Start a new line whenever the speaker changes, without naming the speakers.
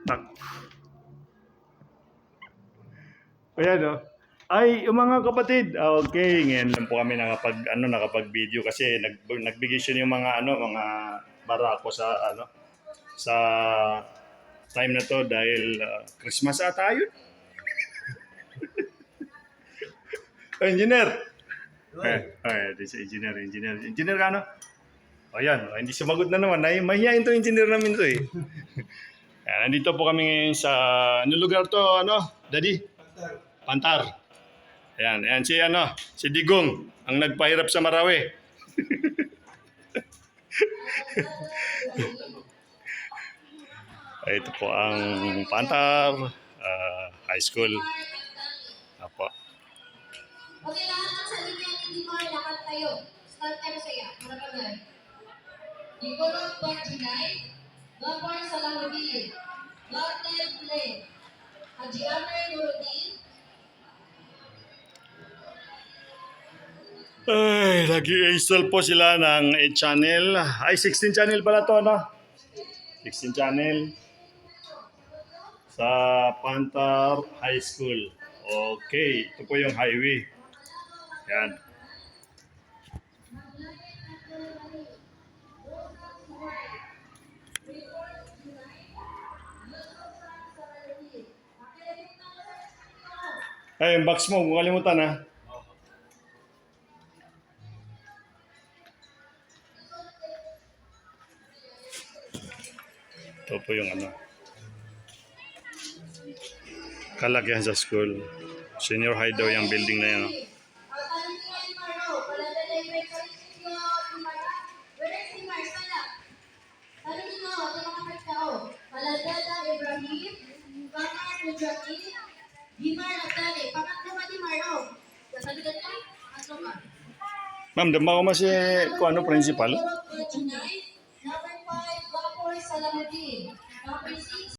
Tak. Ayan, oh. Ay, yung mga kapatid, okay, ngayon lang po kami nakapag-video kasi nagbigay siya yung mga barako sa sa time na to dahil Christmas ata yun. Oh, engineer. This engineer ka ano? O yan, hindi sumagot na naman. Mahihayin to engineer namin to eh. Nandito po kami ngayon sa, ano lugar to, Daddy? Pantar. Ayan si Digong, ang nagpahirap sa Marawi. Ito po ang Pantar High School. Apo.
Okay, lahat ng salita ni Dimar, lakad tayo. Start tayo saya. Marapagan. Igorot 29, Gapar Salahuddin, Lotel Play, Haji Amir Nuruddin,
Ay, nag-install po sila ng 8 channel. Ay, 16 channel pala to, 16 channel sa Pantar High School. Okay, ito po yung highway. Yan. Ay, yung box mo, huwag kalimutan ha. Ito po yung kalagyan sa school. Senior high daw yung building na yan.
Maladada Ibrahim, Bakar Mujaki, Dimar Abdali, pangatlo ka Dimar, oh. Kasalitan ka? Atlo ka.
Ma'am, dama ko mas principal.
Number 5, Gapor Salahuddin. Number 6,